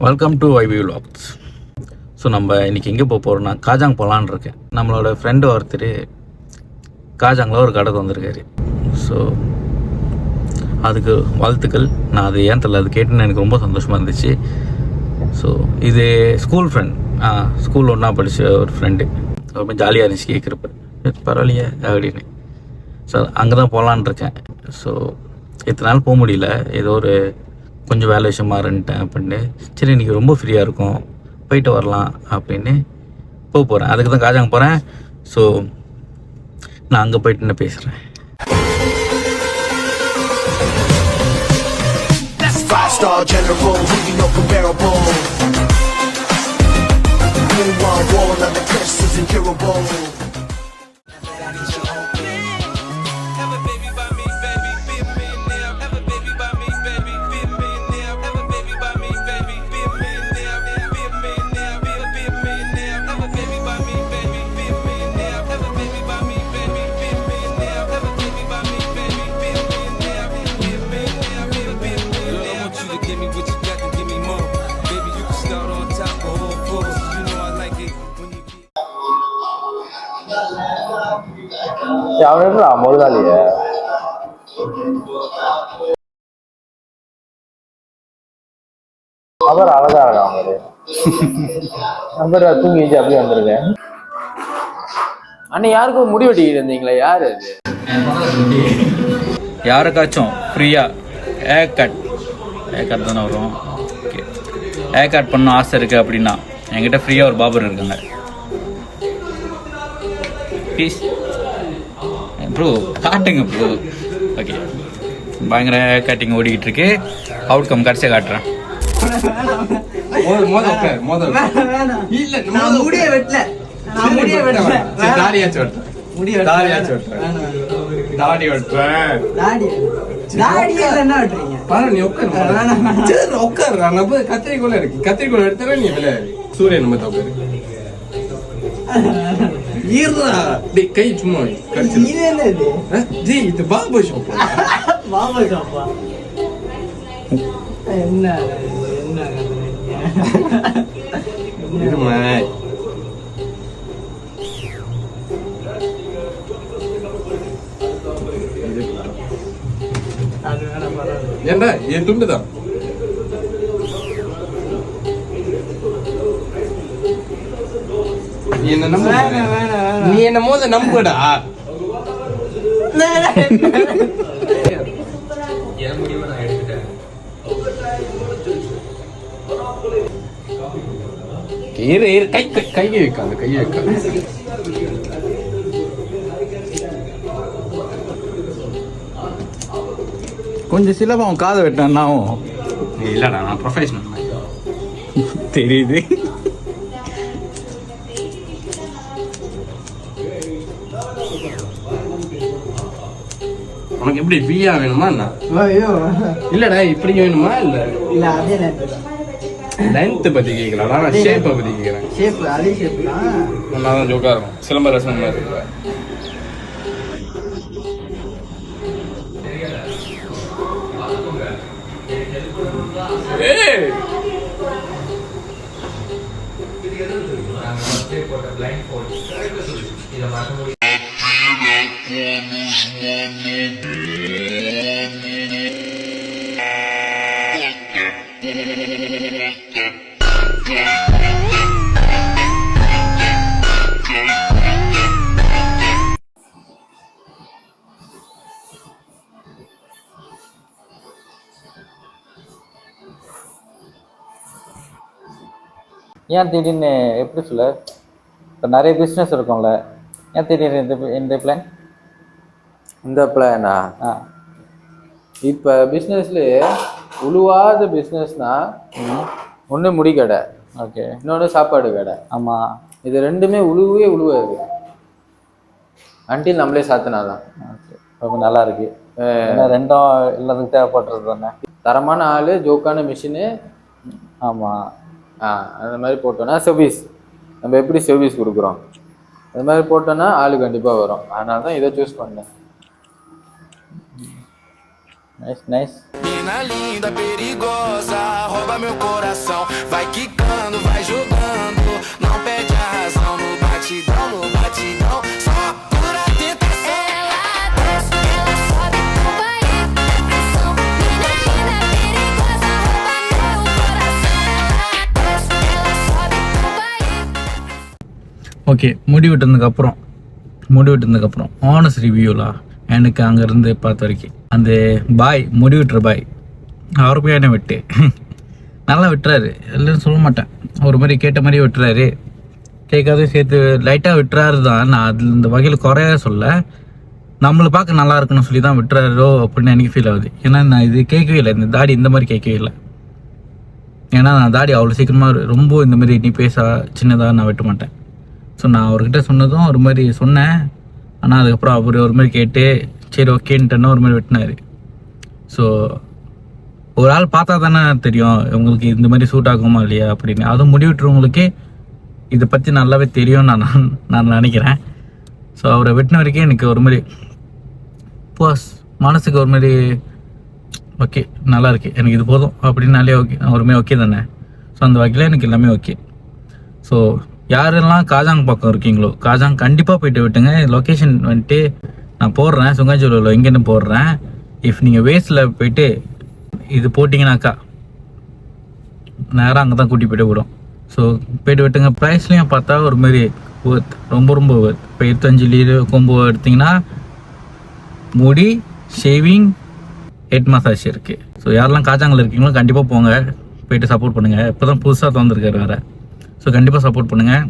Welcome to IV vlogs. So நம்ம இன்றைக்கி எங்கே போக போகிறோம்னா காஜாங் போகலான்னு இருக்கேன். நம்மளோட ஃப்ரெண்டு ஒருத்தர் காஜாங்கில் ஒரு கடை வந்திருக்காரு. ஸோ அதுக்கு வாழ்த்துக்கள். நான் அது ஏன் தெரியல, அது கேட்டுன்னு எனக்கு ரொம்ப சந்தோஷமாக இருந்துச்சு. ஸோ இது ஸ்கூல் ஃப்ரெண்ட், ஸ்கூல் ஒன்றா படித்த ஒரு ஃப்ரெண்டு. ரொம்ப ஜாலியாக இருந்துச்சு கேட்குறப்ப, பரவாயில்லையே அப்படின்னு. ஸோ அங்கே தான் போகலான் இருக்கேன். ஸோ இத்தனை நாள் போக முடியல, ஏதோ ஒரு கொஞ்சம் வேலை விஷயமா இருந்துட்டேன் அப்படின்னு. சரி இன்றைக்கி ரொம்ப ஃப்ரீயாக இருக்கும், போயிட்டு வரலாம் அப்படின்னு போக போகிறேன். அதுக்கு தான் காஜாங்க போகிறேன். ஸோ நான் அங்கே போயிட்டு என்ன பேசுகிறேன். அவனுக்குடா முதலாளிய அவர் அழகா இருக்கான். அவரு நம்பர் தூங்கிச்சு அப்படியே வந்திருக்கேன். அண்ணா யாருக்கும் முடி வெட்டிக்கிட்டு இருந்தீங்களா? யாரு அது? யாருக்காச்சும் ஃப்ரீயாக ஹேர் கட் தானே வரும். ஓகே, ஹேர் கட் பண்ண ஆசை இருக்குது அப்படின்னா என்கிட்ட ஃப்ரீயாக ஒரு பாபர் இருக்காங்க. ப்ளீஸ் ப்ரோ காட்டுங்க ப்ரோ. ஓகே, பயங்கர கட்டிங் ஓடிக்கிட்டு இருக்கு. அவுட்கம் கடைசியாக காட்டுறேன். கத்திரிக்கோள் இருக்கு, கத்திரிக்கோள் எடுத்தா நீ சூரியன் நம்ம தோப்பாரு கை சும்மா இது பாபா ஷாப். பாபா ஷாப்பா? என்ன ஏண்டா என் துண்டுதான். நீ என்ன நம்ப, நீ என்ன மோத நம்புடா. கையை வைக்காது, கையை வைக்காது. கொஞ்சம் சிலபம் காதை வெட்டான்னாவும் இல்லைடா, நான் ப்ரொஃபஷனல் தெரியுது. உனக்கு எப்படி பியா வேணுமா? இல்லடா இப்படி வேணுமா? இல்ல இல்ல அதே லென்த் பத்தி கேட்கலாம், நான் ஷேப்பை பத்தி கேட்கிறேன். ஷேப் அதே ஷேப் தான், நான் ஜோக்கா இருக்கும். சிலம்ப ரசம் மாதிரி இருக்கு. ஏன் திடீர்னு எப்படி சொல்ல, இப்போ நிறைய பிஸ்னஸ் இருக்கும்ல, ஏன் திடீர்னு இந்த பிளான்? இந்த பிளானா? இப்போ பிஸ்னஸ்லேயே உழுவாத பிஸ்னஸ்னா ஒன்று முடி கடை, ஓகே, இன்னொன்று சாப்பாடு கடை. ஆமாம், இது ரெண்டுமே உழுவாது அன்டில் நம்மளே சாத்தினாதான். ஓகே, ரொம்ப நல்லா இருக்கு. ரெண்டும் எல்லாத்துக்கும் தேவைப்படுறது தானே. தரமான ஆள், ஜோக்கான மிஷினு. ஆமாம், அந்த மாதிரி போட்டோன்னா சர்வீஸ், நம்ம எப்படி சர்வீஸ் கொடுக்குறோம் அது மாதிரி போட்டோன்னா ஆள் கண்டிப்பாக வரும். அதனால தான் இதை சூஸ் பண்ணேன். Nice. Mina linda, perigosa, rouba meu coração. Vai quicando, vai jogando, não perde a razão. No batidão, só pura tentação. Ela desce, ela sobe, não vai pressão. Mina linda, perigosa, rouba meu coração. Ela desce, ela sobe, não vai. Okay, முடி விட்டதுக்கப்புறம் honest ரிவ்யூலா எனக்கு அங்கேருந்து பார்த்த வரைக்கும் அந்த பாய் முடி விட்டுற பாய் அவர் போய் என்ன விட்டு நல்லா விட்டுறாரு, இல்லைன்னு சொல்ல மாட்டேன். ஒரு மாதிரி கேட்ட மாதிரியே விட்டுறாரு, கேட்காதே சேர்த்து லைட்டாக விட்டுறாரு தான். நான் அதில் இந்த வகையில் குறைய சொல்ல, நம்மளை பார்க்க நல்லா இருக்குன்னு சொல்லி தான் விட்டுறாரோ அப்படின்னு எனக்கு ஃபீல் ஆகுது. ஏன்னா நான் இது கேட்கவே இல்லை, இந்த தாடி இந்த மாதிரி கேட்கவே இல்லை. ஏன்னா நான் தாடி அவ்வளோ சீக்கிரமாக ரொம்ப இந்த மாதிரி நீ பேச சின்னதாக நான் வெட்ட மாட்டேன். ஸோ நான் அவர்கிட்ட சொன்னதும் ஒரு மாதிரி சொன்னேன். ஆனால் அதுக்கப்புறம் அவர் ஒரு மாதிரி கேட்டு சரி ஓகேன்ட்டுன்னா ஒரு மாதிரி வெட்டினார். ஸோ ஒரு ஆள் பார்த்தா தானே தெரியும் உங்களுக்கு இந்த மாதிரி சூட் ஆகுமா இல்லையா அப்படின்னு. அதுவும் முடிவிட்டுறவங்களுக்கே இதை பற்றி நல்லாவே தெரியும் நான் நினைக்கிறேன். ஸோ அவரை வெட்டின வரைக்கும் எனக்கு ஒரு மாதிரி மனசுக்கு ஒரு மாதிரி ஓகே நல்லா இருக்கு, எனக்கு இது போதும் அப்படின்னாலே ஓகே, ஒரு மாதிரி ஓகே தானே. ஸோ அந்த வகையில் எனக்கு எல்லாமே ஓகே. ஸோ யாரெல்லாம் காஜாங் பக்கம் இருக்கீங்களோ காஜாங் கண்டிப்பாக போயிட்டு விட்டுங்க. லொக்கேஷன் வந்துட்டு நான் போடுறேன், சுங்காஜூரில் எங்கேன்னு போடுறேன். இஃப் நீங்கள் வேஸ்ட்டில் போயிட்டு இது போட்டிங்கனாக்கா நேராக அங்கே தான் கூட்டி போய்ட்டு விடும். ஸோ போய்ட்டு விட்டுங்க. ப்ரைஸ்லேயும் பார்த்தா ஒரு மாதிரி ஒர்த், ரொம்ப ஒர்த். இப்போ 25 லீரு கொம்போ எடுத்திங்கன்னா முடி, ஷேவிங், ஹெட் மசாஜ் இருக்குது. ஸோ யாரெல்லாம் காஜாங்கில் இருக்கீங்களோ கண்டிப்பாக போங்க, போயிட்டு சப்போர்ட் பண்ணுங்கள். இப்போ தான் புதுசாக திறந்துருக்காரு வேறு. ஸோ கண்டிப்பாக சப்போர்ட் பண்ணுங்கள்.